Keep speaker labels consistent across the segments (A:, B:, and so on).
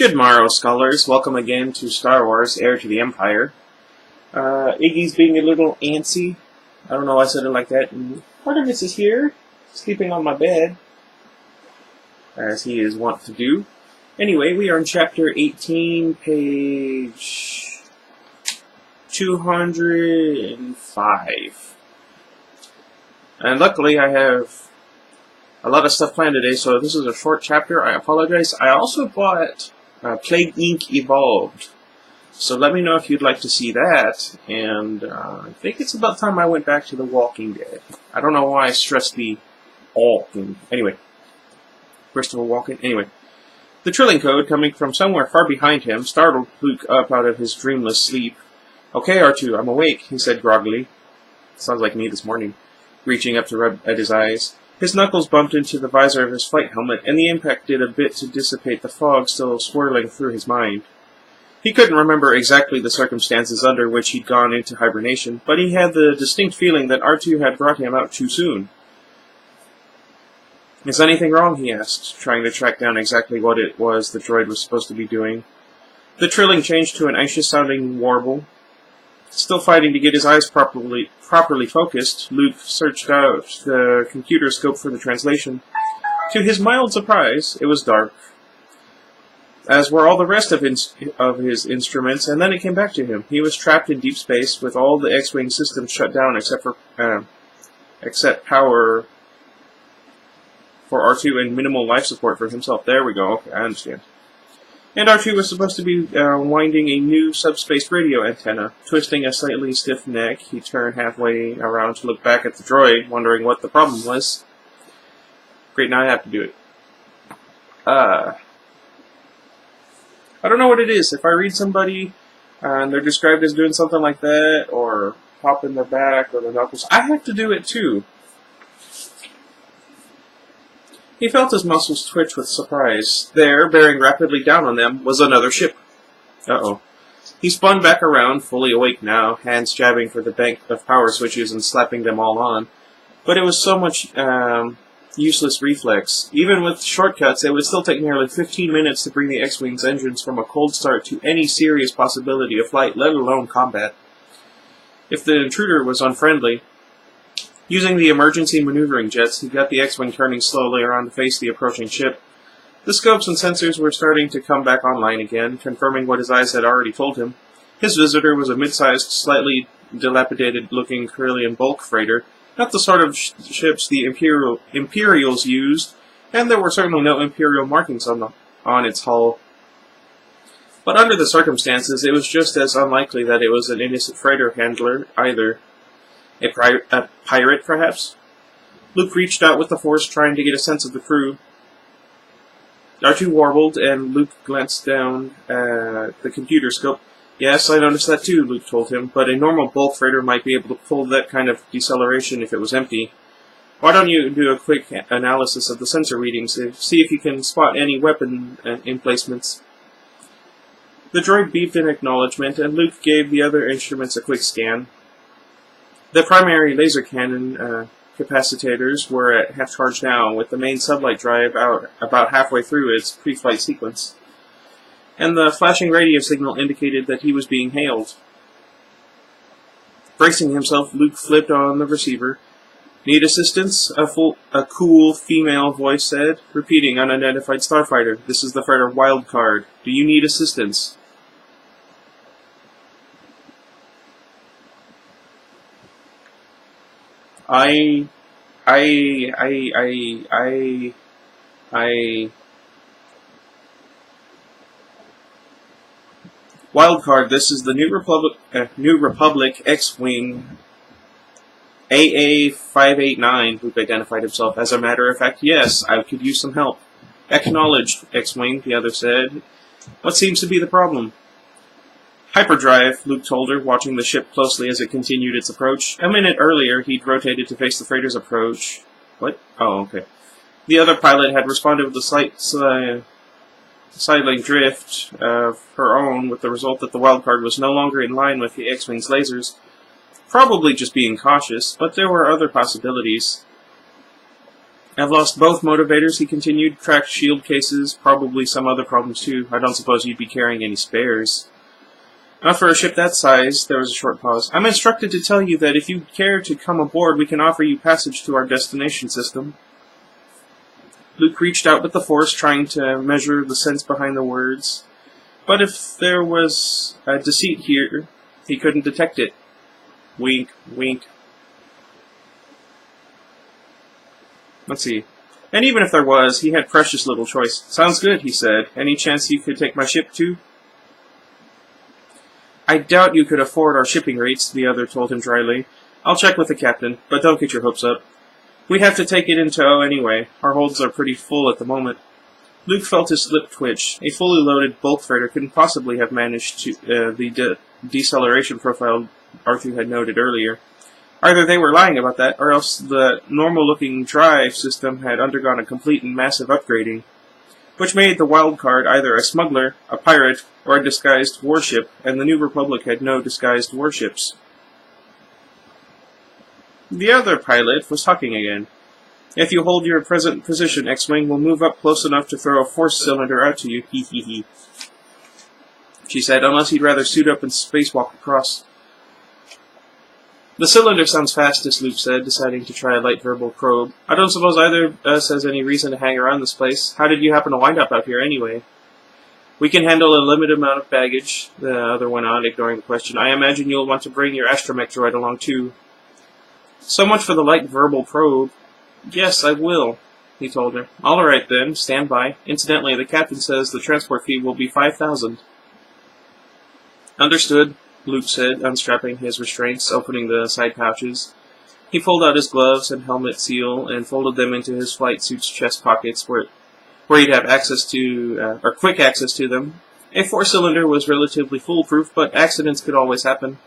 A: Good morrow, scholars. Welcome again to Star Wars, Heir to the Empire. Iggy's being a little antsy. I don't know why I said it like that. And Artemis is here, sleeping on my bed, as he is wont to do. Anyway, we are in Chapter 18, page 205. And luckily I have a lot of stuff planned today, so this is a short chapter. I apologize. I also bought Plague Inc. Evolved, so let me know if you'd like to see that. And I think it's about time I went back to The Walking Dead. I don't know why I stressed the walking. Anyway, Christopher Walken. Anyway, the trilling code coming from somewhere far behind him startled Luke up out of his dreamless sleep. "Okay, R2, I'm awake," he said groggily. Sounds like me this morning. Reaching up to rub at his eyes. His knuckles bumped into the visor of his flight helmet, and the impact did a bit to dissipate the fog still swirling through his mind. He couldn't remember exactly the circumstances under which he'd gone into hibernation, but he had the distinct feeling that R2 had brought him out too soon. "Is anything wrong?" he asked, trying to track down exactly what it was the droid was supposed to be doing. The trilling changed to an anxious-sounding warble. Still fighting to get his eyes properly focused, Luke searched out the computer scope for the translation. To his mild surprise, it was dark, as were all the rest of his instruments, and then it came back to him. He was trapped in deep space, with all the X-Wing systems shut down except power for R2 and minimal life support for himself. There we go. Okay, I understand. And R2 was supposed to be winding a new subspace radio antenna. Twisting a slightly stiff neck, he turned halfway around to look back at the droid, wondering what the problem was. Great, now I have to do it. I don't know what it is. If I read somebody and they're described as doing something like that, or popping their back or their knuckles, I have to do it too. He felt his muscles twitch with surprise. There, bearing rapidly down on them, was another ship. Uh-oh. He spun back around, fully awake now, hands jabbing for the bank of power switches and slapping them all on. But it was so much useless reflex. Even with shortcuts, it would still take nearly 15 minutes to bring the X-Wing's engines from a cold start to any serious possibility of flight, let alone combat. If the intruder was unfriendly, using the emergency maneuvering jets, he got the X-Wing turning slowly around to face the approaching ship. The scopes and sensors were starting to come back online again, confirming what his eyes had already told him. His visitor was a mid-sized, slightly dilapidated-looking Corellian bulk freighter, not the sort of ships the Imperials used, and there were certainly no Imperial markings on its hull. But under the circumstances, it was just as unlikely that it was an innocent freighter handler either. A pirate, perhaps? Luke reached out with the Force, trying to get a sense of the crew. R2 warbled, and Luke glanced down at the computer scope. "Yes, I noticed that too," Luke told him, "but a normal bulk freighter might be able to pull that kind of deceleration if it was empty. Why don't you do a quick analysis of the sensor readings, see if you can spot any weapon emplacements?" The droid beeped in acknowledgement, and Luke gave the other instruments a quick scan. The primary laser cannon capacitors were at half charge now, with the main sublight drive out about halfway through its pre-flight sequence. And the flashing radio signal indicated that he was being hailed. Bracing himself, Luke flipped on the receiver. "Need assistance?" a cool female voice said, repeating unidentified starfighter. "This is the freighter Wildcard. Do you need assistance?" Wildcard, this is the New Republic X-Wing AA-589, Luke identified himself. "As a matter of fact, yes, I could use some help." "Acknowledged, X-Wing," the other said. "What seems to be the problem?" "Hyperdrive," Luke told her, watching the ship closely as it continued its approach. A minute earlier, he'd rotated to face the freighter's approach. What? Oh, okay. The other pilot had responded with a slight sidling drift of her own, with the result that the Wildcard was no longer in line with the X-Wing's lasers. Probably just being cautious, but there were other possibilities. I've lost both motivators, he continued. Cracked shield cases, probably some other problems too. I don't suppose you'd be carrying any spares. Not for a ship that size. There was a short pause. I'm instructed to tell you that if you care to come aboard, we can offer you passage to our destination system. Luke reached out with the Force, trying to measure the sense behind the words. But if there was a deceit here, he couldn't detect it. Wink, wink. Let's see. And even if there was, he had precious little choice. Sounds good, he said. Any chance you could take my ship too? I doubt you could afford our shipping rates, the other told him dryly. I'll check with the captain, but don't get your hopes up. We have to take it in tow anyway. Our holds are pretty full at the moment. Luke felt his lip twitch. A fully loaded bulk freighter couldn't possibly have managed to the deceleration profile R2 had noted earlier. Either they were lying about that, or else the normal-looking drive system had undergone a complete and massive upgrading, which made the wildcard either a smuggler, a pirate, or a disguised warship, and the New Republic had no disguised warships. The other pilot was talking again. If you hold your present position, X-Wing will move up close enough to throw a force cylinder out to you, hee hee hee. She said, unless he'd rather suit up and spacewalk across. The cylinder sounds fastest, Luke said, deciding to try a light verbal probe. I don't suppose either of us has any reason to hang around this place. How did you happen to wind up out here anyway? We can handle a limited amount of baggage, the other went on, ignoring the question. I imagine you'll want to bring your astromech droid along too. So much for the light verbal probe. Yes, I will, he told her. All right then, stand by. Incidentally, the captain says the transport fee will be 5,000. Understood, Luke said, unstrapping his restraints, opening the side pouches. He pulled out his gloves and helmet seal and folded them into his flight suit's chest pockets where he'd have access to, or quick access to them. A four-cylinder was relatively foolproof, but accidents could always happen.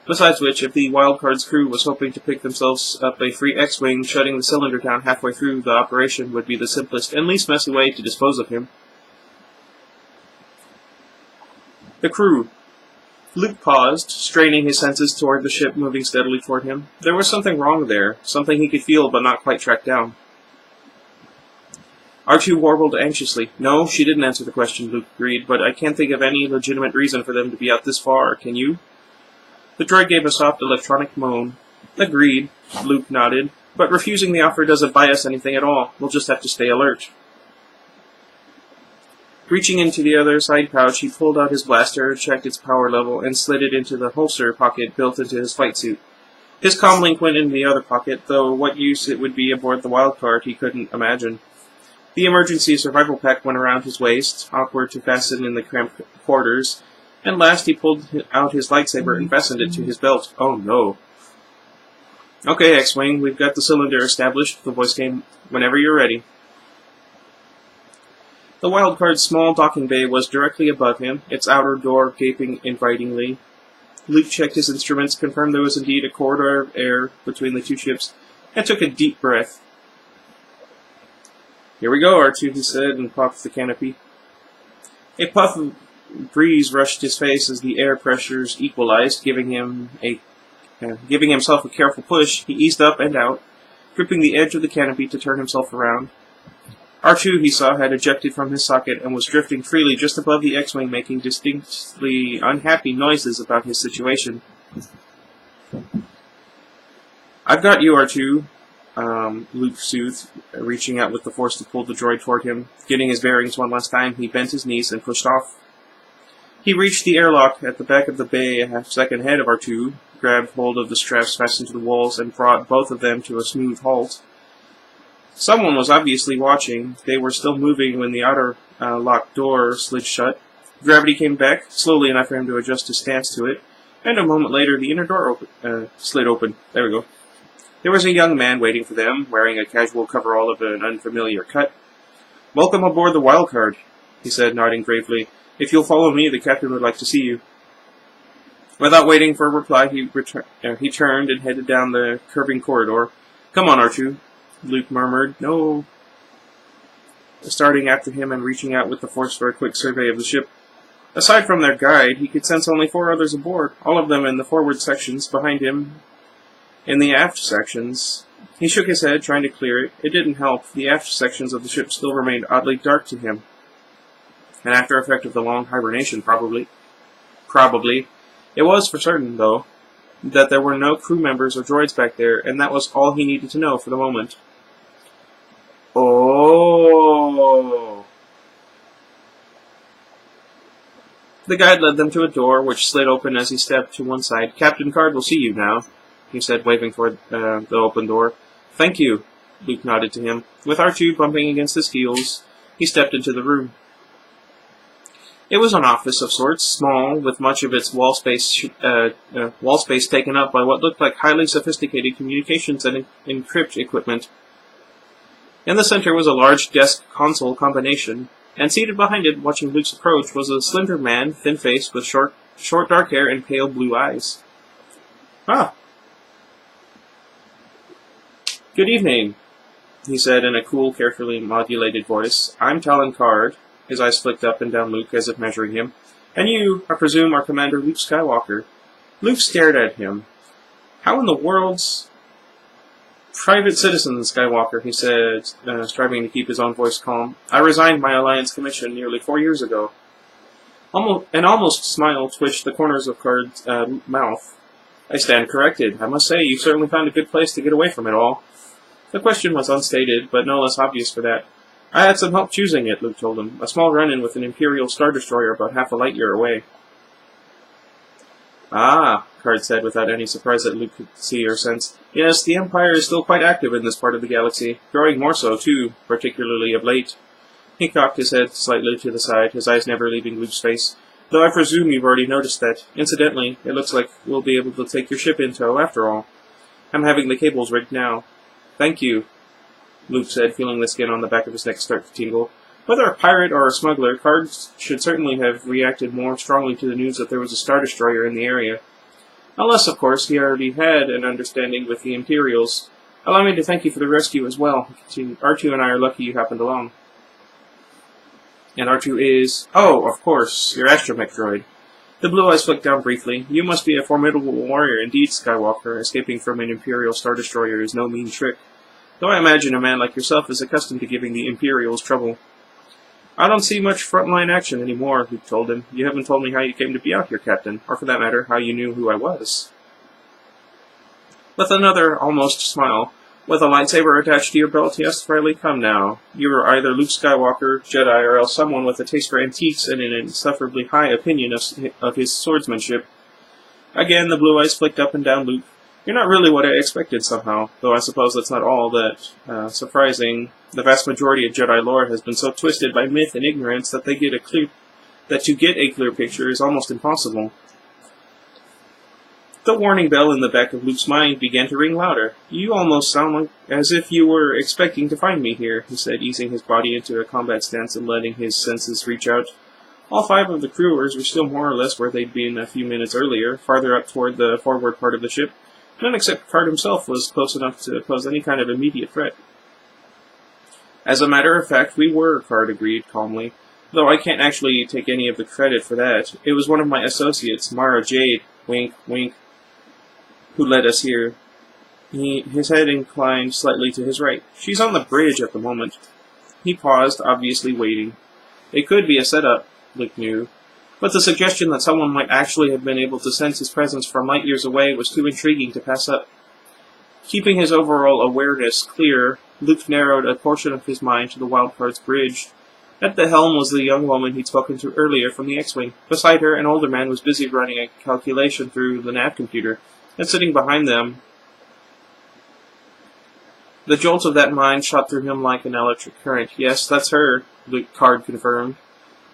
A: Besides which, if the Wildcard's crew was hoping to pick themselves up a free X-Wing, shutting the cylinder down halfway through the operation would be the simplest and least messy way to dispose of him. The crew. Luke paused, straining his senses toward the ship moving steadily toward him. There was something wrong there, something he could feel but not quite track down. R2 warbled anxiously. No, she didn't answer the question, Luke agreed, but I can't think of any legitimate reason for them to be out this far, can you? The droid gave a soft electronic moan. Agreed, Luke nodded, but refusing the offer doesn't buy us anything at all. We'll just have to stay alert. Reaching into the other side pouch, he pulled out his blaster, checked its power level, and slid it into the holster pocket built into his flight suit. His comlink went in the other pocket, though what use it would be aboard the Wildcard he couldn't imagine. The emergency survival pack went around his waist, awkward to fasten in the cramped quarters, and last he pulled out his lightsaber and fastened it to his belt. Oh no. Okay, X-Wing, we've got the cylinder established, the voice came, whenever you're ready. The Wildcard's small docking bay was directly above him, its outer door gaping invitingly. Luke checked his instruments, confirmed there was indeed a corridor of air between the two ships, and took a deep breath. Here we go, R2, he said, and popped the canopy. A puff of breeze rushed his face as the air pressures equalized, giving himself a careful push. He eased up and out, gripping the edge of the canopy to turn himself around. R2, he saw, had ejected from his socket and was drifting freely just above the X-Wing, making distinctly unhappy noises about his situation. I've got you, R2, Luke soothed, reaching out with the force to pull the droid toward him. Getting his bearings one last time, he bent his knees and pushed off. He reached the airlock at the back of the bay a half-second ahead of R2, grabbed hold of the straps fastened to the walls, and brought both of them to a smooth halt. Someone was obviously watching. They were still moving when the outer locked door slid shut. Gravity came back, slowly enough for him to adjust his stance to it, and a moment later the inner door slid open. There we go. There was a young man waiting for them, wearing a casual coverall of an unfamiliar cut. Welcome aboard the Wildcard, he said, nodding gravely. If you'll follow me, the captain would like to see you. Without waiting for a reply, he turned and headed down the curving corridor. Come on, R2, Luke murmured. No. Starting after him and reaching out with the force for a quick survey of the ship. Aside from their guide, he could sense only 4 others aboard, all of them in the forward sections, behind him in the aft sections. He shook his head, trying to clear it. It didn't help. The aft sections of the ship still remained oddly dark to him. An after effect of the long hibernation, probably. Probably. It was for certain, though, that there were no crew members or droids back there, and that was all he needed to know for the moment. Oh. The guide led them to a door, which slid open as he stepped to one side. "Captain Card will see you now," he said, waving toward the open door. "Thank you," Luke nodded to him. With R2 bumping against his heels, he stepped into the room. It was an office of sorts, small, with much of its wall space taken up by what looked like highly sophisticated communications and encrypt equipment. In the center was a large desk-console combination, and seated behind it, watching Luke's approach, was a slender man, thin-faced, with short dark hair and pale blue eyes. "Ah. Good evening," he said in a cool, carefully modulated voice. "I'm Talon Card." His eyes flicked up and down Luke as if measuring him. "And you, I presume, are Commander Luke Skywalker." Luke stared at him. "How in the world's... Private citizen Skywalker," he said, striving to keep his own voice calm. "I resigned my Alliance commission nearly 4 years ago." An almost smile twitched the corners of Card's mouth. "I stand corrected. I must say, you certainly found a good place to get away from it all." The question was unstated, but no less obvious for that. "I had some help choosing it," Luke told him. "A small run-in with an Imperial Star Destroyer about half a light year away." "Ah," Card said without any surprise that Luke could see or sense. "Yes, the Empire is still quite active in this part of the galaxy. Growing more so, too, particularly of late." He cocked his head slightly to the side, his eyes never leaving Luke's face. "Though I presume you've already noticed that. Incidentally, it looks like we'll be able to take your ship in tow after all. I'm having the cables rigged now." "Thank you," Luke said, feeling the skin on the back of his neck start to tingle. Whether a pirate or a smuggler, Card should certainly have reacted more strongly to the news that there was a Star Destroyer in the area. Unless, of course, he already had an understanding with the Imperials. "Allow me to thank you for the rescue as well. R2 and I are lucky you happened along." "And R2 is..." "Oh, of course, your astromech droid." The blue eyes flicked down briefly. "You must be a formidable warrior indeed, Skywalker. Escaping from an Imperial Star Destroyer is no mean trick. Though I imagine a man like yourself is accustomed to giving the Imperials trouble." "I don't see much frontline action anymore," Luke told him. "You haven't told me how you came to be out here, Captain, or for that matter, how you knew who I was." With another almost smile, "With a lightsaber attached to your belt, yes, fairly come now. You are either Luke Skywalker, Jedi, or else someone with a taste for antiques and an insufferably high opinion of his swordsmanship." Again, the blue eyes flicked up and down Luke. "You're not really what I expected somehow, though I suppose that's not all that surprising. The vast majority of Jedi lore has been so twisted by myth and ignorance that to get a clear picture is almost impossible." The warning bell in the back of Luke's mind began to ring louder. "You almost sound like as if you were expecting to find me here," he said, easing his body into a combat stance and letting his senses reach out. All 5 of the crewers were still more or less where they'd been a few minutes earlier, farther up toward the forward part of the ship. None except Card himself was close enough to pose any kind of immediate threat. "As a matter of fact, we were," Card agreed calmly. "Though I can't actually take any of the credit for that. It was one of my associates, Mara Jade, wink, wink, who led us here." His head inclined slightly to his right. "She's on the bridge at the moment." He paused, obviously waiting. It could be a setup, Luke knew. But the suggestion that someone might actually have been able to sense his presence from light years away was too intriguing to pass up. Keeping his overall awareness clear, Luke narrowed a portion of his mind to the Wildcard's bridge. At the helm was the young woman he'd spoken to earlier from the X-Wing. Beside her, an older man was busy running a calculation through the nav computer, and sitting behind them, the jolt of that mind shot through him like an electric current. "Yes, that's her," Luke Card confirmed,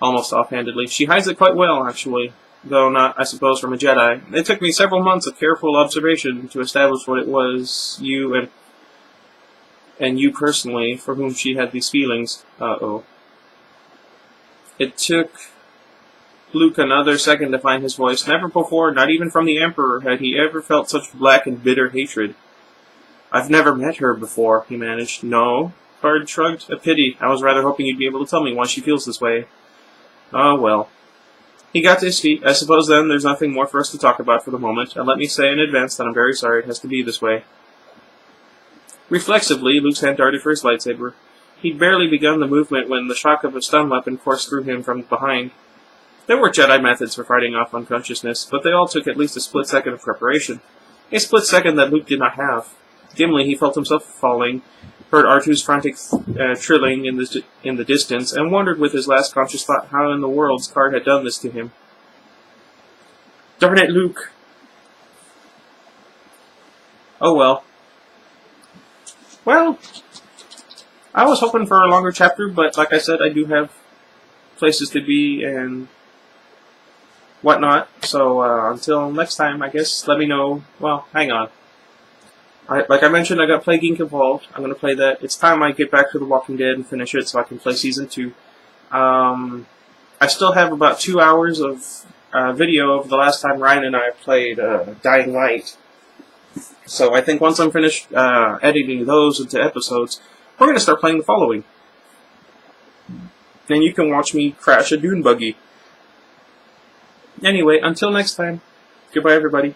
A: almost offhandedly. "She hides it quite well, actually, though not, I suppose, from a Jedi. It took me several months of careful observation to establish what it was you and you personally for whom she had these feelings." Uh-oh. It took Luke another second to find his voice. Never before, not even from the Emperor, had he ever felt such black and bitter hatred. "I've never met her before," he managed. "No?" Card shrugged. "A pity. I was rather hoping you'd be able to tell me why she feels this way." "Oh, well." He got to his feet. "I suppose, then, there's nothing more for us to talk about for the moment, and let me say in advance that I'm very sorry it has to be this way." Reflexively, Luke's hand darted for his lightsaber. He'd barely begun the movement when the shock of a stun weapon coursed through him from behind. There were Jedi methods for fighting off unconsciousness, but they all took at least a split second of preparation. A split second that Luke did not have. Dimly, he felt himself falling, heard R2's frantic trilling in the distance, and wondered with his last conscious thought how in the world's card had done this to him. Darn it, Luke! Oh well. Well, I was hoping for a longer chapter, but like I said, I do have places to be and whatnot. So until next time, I guess, let me know. Well, hang on. Like I mentioned, I got Plague Inc. Evolved. I'm going to play that. It's time I get back to The Walking Dead and finish it so I can play Season 2. I still have about 2 hours of video of the last time Ryan and I played Dying Light. So I think once I'm finished editing those into episodes, we're going to start playing the following. Then you can watch me crash a dune buggy. Anyway, until next time, goodbye everybody.